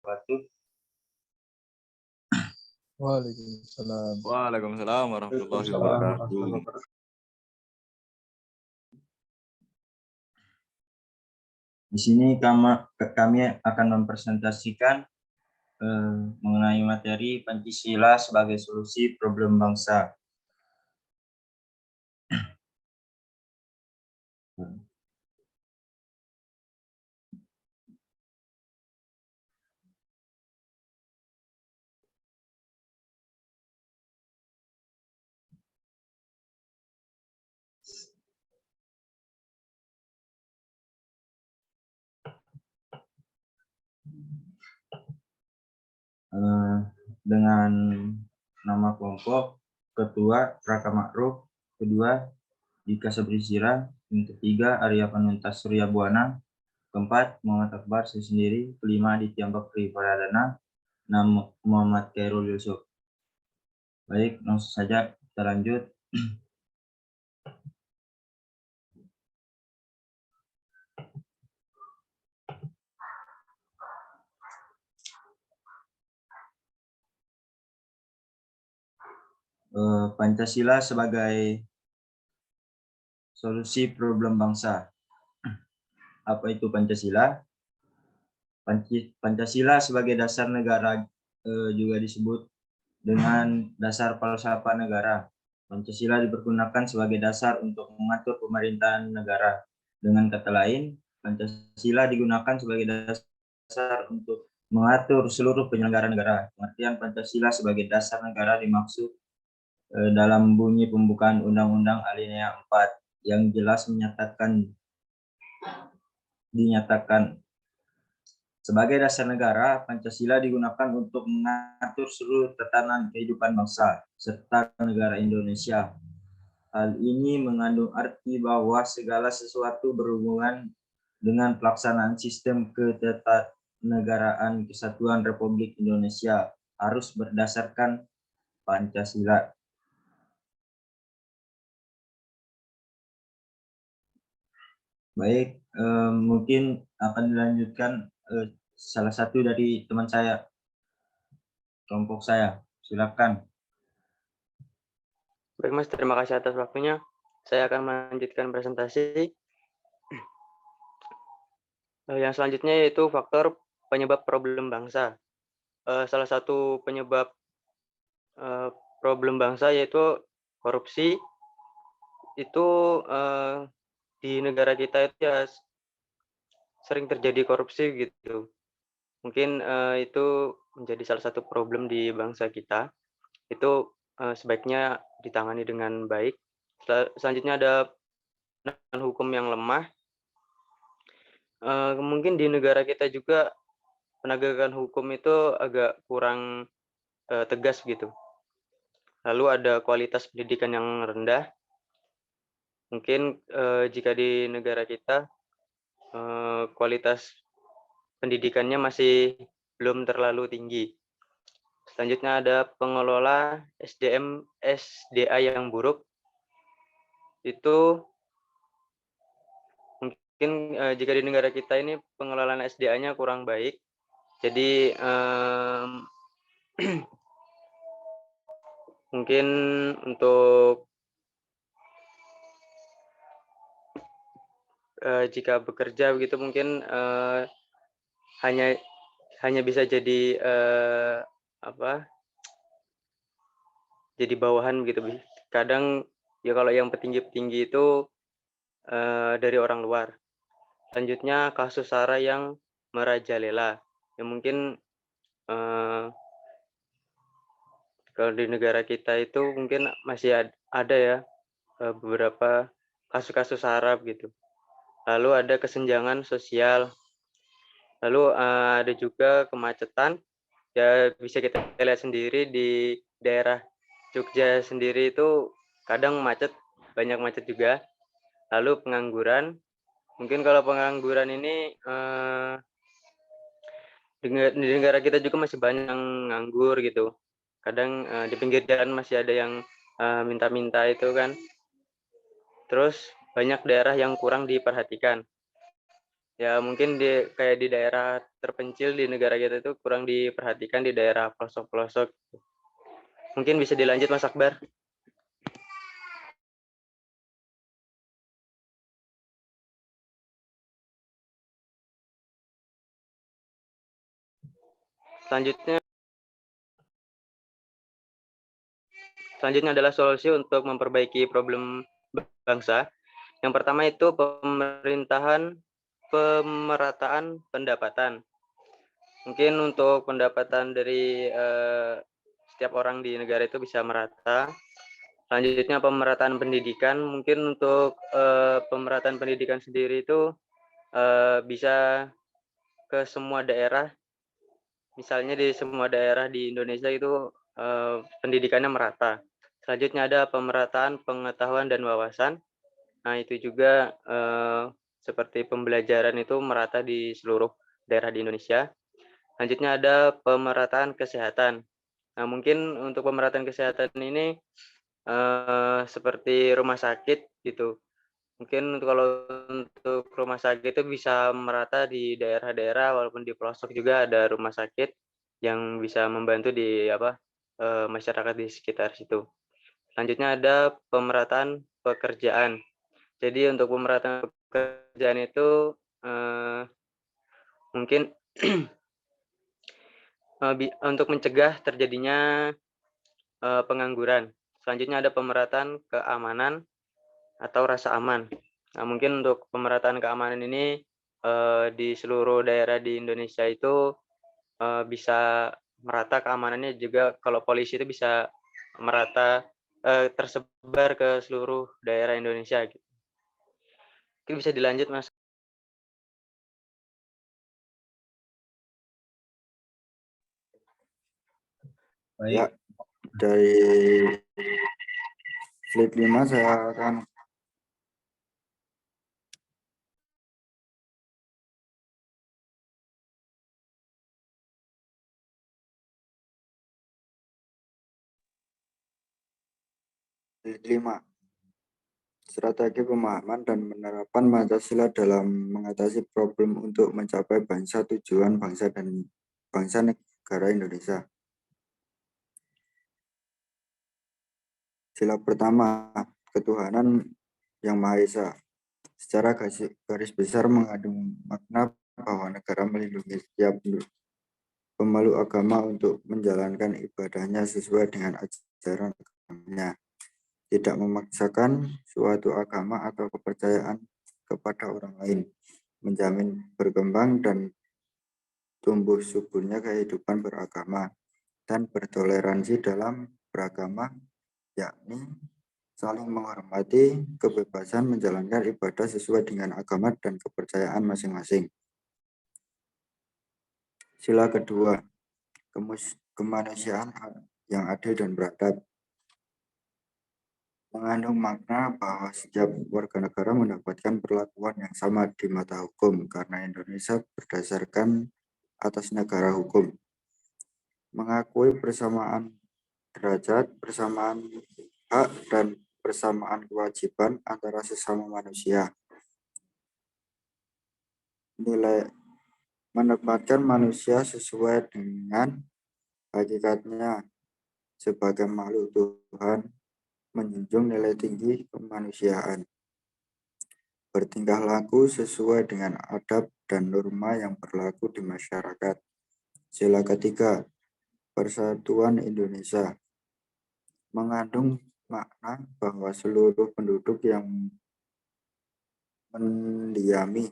wabarakatuh. Waalaikumsalam. Waalaikumsalam warahmatullahi wabarakatuh. Di sini kami akan mempresentasikan mengenai materi Pancasila sebagai solusi problem bangsa. Dengan nama kelompok: Ketua Raka Ma'ruf, kedua Dika Sabrisira, yang ketiga Arya Panuntas Surya Buana, keempat Muhammad Akbar saya sendiri, kelima Aditya Bakri Pradana, enam Muhammad Khairul Yusuf. Baik, langsung saja kita lanjut. Pancasila sebagai solusi problem bangsa. Apa itu Pancasila? Pancasila sebagai dasar negara juga disebut dengan dasar falsafah negara. Pancasila dipergunakan sebagai dasar untuk mengatur pemerintahan negara. Dengan kata lain, Pancasila digunakan sebagai dasar untuk mengatur seluruh penyelenggara negara. Pengertian Pancasila sebagai dasar negara dimaksud dalam bunyi pembukaan Undang-Undang Alinea 4 yang jelas dinyatakan sebagai dasar negara. Pancasila digunakan untuk mengatur seluruh tatanan kehidupan bangsa serta negara Indonesia. Hal ini mengandung arti bahwa segala sesuatu berhubungan dengan pelaksanaan sistem ketatanegaraan Kesatuan Republik Indonesia harus berdasarkan Pancasila. Baik, mungkin akan dilanjutkan salah satu dari teman saya, kelompok saya. Silakan. Baik Mas, terima kasih atas waktunya. Saya akan melanjutkan presentasi. Yang selanjutnya yaitu faktor penyebab problem bangsa. Salah satu penyebab problem bangsa yaitu korupsi. Itu di negara kita itu ya sering terjadi korupsi gitu. Mungkin itu menjadi salah satu problem di bangsa kita. Itu sebaiknya ditangani dengan baik. Selanjutnya ada penegakan hukum yang lemah. Mungkin di negara kita juga penegakan hukum itu agak kurang tegas gitu. Lalu ada kualitas pendidikan yang rendah. Mungkin jika di negara kita kualitas pendidikannya masih belum terlalu tinggi. Selanjutnya ada pengelola SDA yang buruk. Itu mungkin jika di negara kita ini pengelolaan SDA-nya kurang baik. Jadi mungkin untuk jika bekerja begitu mungkin hanya bisa jadi jadi bawahan begitu. Kadang ya kalau yang petinggi-petinggi itu dari orang luar. Selanjutnya kasus SARA yang merajalela. Ya mungkin kalau di negara kita itu mungkin masih ada ya beberapa kasus-kasus SARA gitu. Lalu ada kesenjangan sosial. Lalu ada juga kemacetan. Ya bisa kita lihat sendiri di daerah Jogja sendiri itu kadang macet, banyak macet juga. Lalu pengangguran. Mungkin kalau pengangguran ini di negara kita juga masih banyak yang nganggur gitu. Kadang di pinggir jalan masih ada yang minta-minta itu kan. Terus banyak daerah yang kurang diperhatikan. Ya mungkin kayak di daerah terpencil di negara kita itu kurang diperhatikan di daerah pelosok-pelosok. Mungkin bisa dilanjut Mas Akbar. Selanjutnya adalah solusi untuk memperbaiki problem bangsa. Yang pertama itu pemerataan pendapatan. Mungkin untuk pendapatan dari setiap orang di negara itu bisa merata. Selanjutnya pemerataan pendidikan. Mungkin untuk pemerataan pendidikan sendiri itu bisa ke semua daerah. Misalnya di semua daerah di Indonesia itu pendidikannya merata. Selanjutnya ada pemerataan pengetahuan dan wawasan. Nah, itu juga seperti pembelajaran itu merata di seluruh daerah di Indonesia. Selanjutnya ada pemerataan kesehatan. Nah, mungkin untuk pemerataan kesehatan ini seperti rumah sakit gitu. Mungkin kalau untuk rumah sakit itu bisa merata di daerah-daerah, walaupun di pelosok juga ada rumah sakit yang bisa membantu di masyarakat di sekitar situ. Selanjutnya ada pemerataan pekerjaan. Jadi untuk pemerataan pekerjaan itu mungkin untuk mencegah terjadinya pengangguran. Selanjutnya ada pemerataan keamanan atau rasa aman. Nah, mungkin untuk pemerataan keamanan ini di seluruh daerah di Indonesia itu bisa merata keamanannya, juga kalau polisi itu bisa merata tersebar ke seluruh daerah Indonesia gitu. Mungkin bisa dilanjut Mas. Ya, Baik, dari slide 5 saya akan slide 5. Strategi pemahaman dan penerapan Pancasila dalam mengatasi problem untuk mencapai bangsa tujuan bangsa dan bangsa negara Indonesia. Sila pertama, ketuhanan yang Maha Esa. Secara garis besar mengandung makna bahwa negara melindungi setiap pemeluk agama untuk menjalankan ibadahnya sesuai dengan ajaran agamanya, tidak memaksakan suatu agama atau kepercayaan kepada orang lain, menjamin berkembang dan tumbuh suburnya kehidupan beragama dan bertoleransi dalam beragama, yakni saling menghormati kebebasan menjalankan ibadah sesuai dengan agama dan kepercayaan masing-masing. Sila kedua, kemanusiaan yang adil dan beradab, mengandung makna bahwa setiap warga negara mendapatkan perlakuan yang sama di mata hukum karena Indonesia berdasarkan atas negara hukum, mengakui persamaan derajat, persamaan hak, dan persamaan kewajiban antara sesama manusia. Nilai menempatkan manusia sesuai dengan hakikatnya sebagai makhluk Tuhan, menjunjung nilai tinggi kemanusiaan, bertingkah laku sesuai dengan adab dan norma yang berlaku di masyarakat. Sila ketiga, Persatuan Indonesia, mengandung makna bahwa seluruh penduduk yang mendiami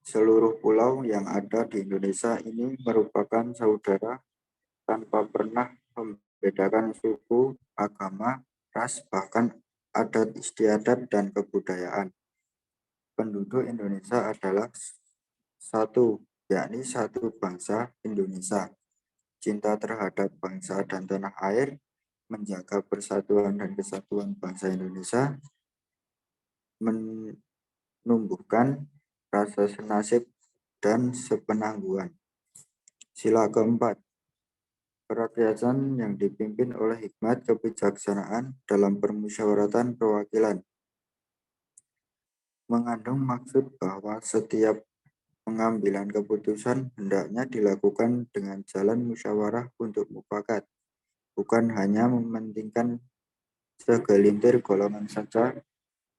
seluruh pulau yang ada di Indonesia ini merupakan saudara tanpa pernah membedakan suku, agama, ras, bahkan adat istiadat dan kebudayaan. Penduduk Indonesia adalah satu, yakni satu bangsa Indonesia. Cinta terhadap bangsa dan tanah air, menjaga persatuan dan kesatuan bangsa Indonesia, menumbuhkan rasa senasib dan sepenangguhan. Sila keempat, kerakyatan yang dipimpin oleh hikmat kebijaksanaan dalam permusyawaratan perwakilan, mengandung maksud bahwa setiap pengambilan keputusan hendaknya dilakukan dengan jalan musyawarah untuk mufakat, bukan hanya mementingkan segelintir golongan saja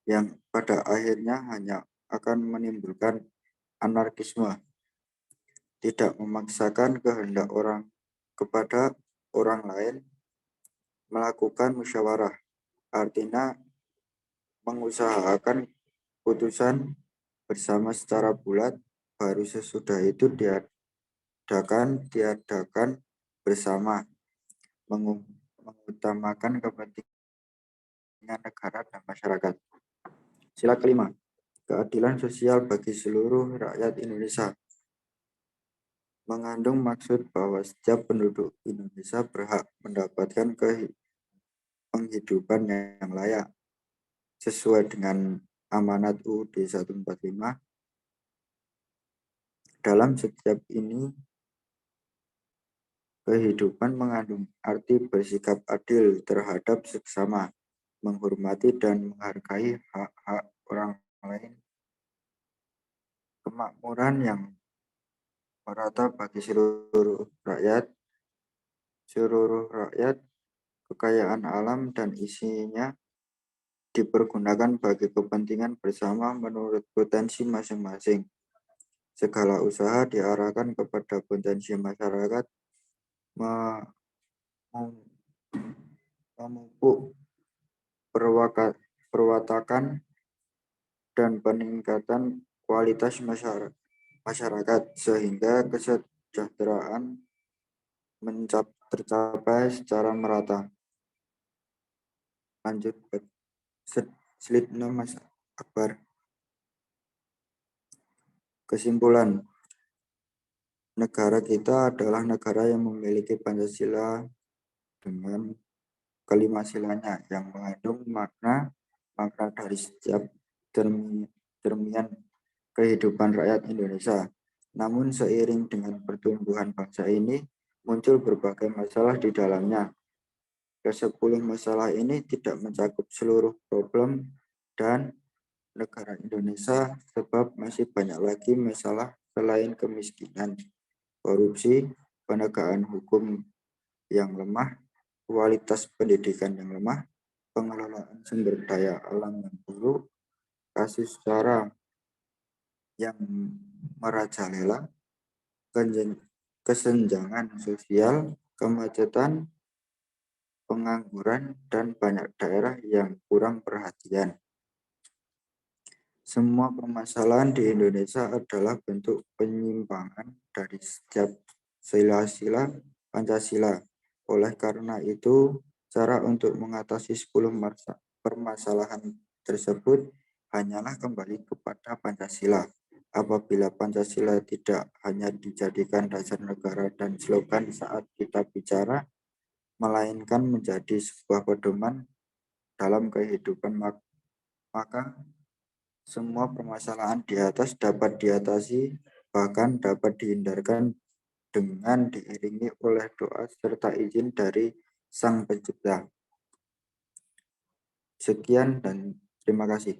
yang pada akhirnya hanya akan menimbulkan anarkisme. Tidak memaksakan kehendak orang kepada orang lain melakukan musyawarah, artinya mengusahakan putusan bersama secara bulat, baru sesudah itu diadakan bersama, mengutamakan kepentingan negara dan masyarakat. Sila kelima, keadilan sosial bagi seluruh rakyat Indonesia. Mengandung maksud bahwa setiap penduduk Indonesia berhak mendapatkan penghidupan yang layak sesuai dengan amanat UUD 145. Dalam setiap ini, kehidupan mengandung arti bersikap adil terhadap sesama, menghormati dan menghargai hak-hak orang lain, kemakmuran yang merata bagi seluruh rakyat, kekayaan alam dan isinya dipergunakan bagi kepentingan bersama menurut potensi masing-masing. Segala usaha diarahkan kepada potensi masyarakat, memupuk perwatakan dan peningkatan kualitas masyarakat sehingga kesejahteraan tercapai secara merata. Lanjut ke slide 6, Mas Akbar. Kesimpulan, negara kita adalah negara yang memiliki Pancasila dengan kelima silanya yang mengandung makna dari setiap termian kehidupan rakyat Indonesia. Namun seiring dengan pertumbuhan bangsa ini, muncul berbagai masalah di dalamnya. Ke-10 masalah ini tidak mencakup seluruh problem dan negara Indonesia sebab masih banyak lagi masalah selain kemiskinan, korupsi, penegakan hukum yang lemah, kualitas pendidikan yang lemah, pengelolaan sumber daya alam yang buruk, kasus SARA yang merajalela, kesenjangan sosial, kemacetan, pengangguran, dan banyak daerah yang kurang perhatian. Semua permasalahan di Indonesia adalah bentuk penyimpangan dari setiap sila-sila Pancasila. Oleh karena itu, cara untuk mengatasi 10 permasalahan tersebut hanyalah kembali kepada Pancasila. Apabila Pancasila tidak hanya dijadikan dasar negara dan slogan saat kita bicara, melainkan menjadi sebuah pedoman dalam kehidupan, maka semua permasalahan di atas dapat diatasi, bahkan dapat dihindarkan dengan diiringi oleh doa serta izin dari Sang Pencipta. Sekian dan terima kasih.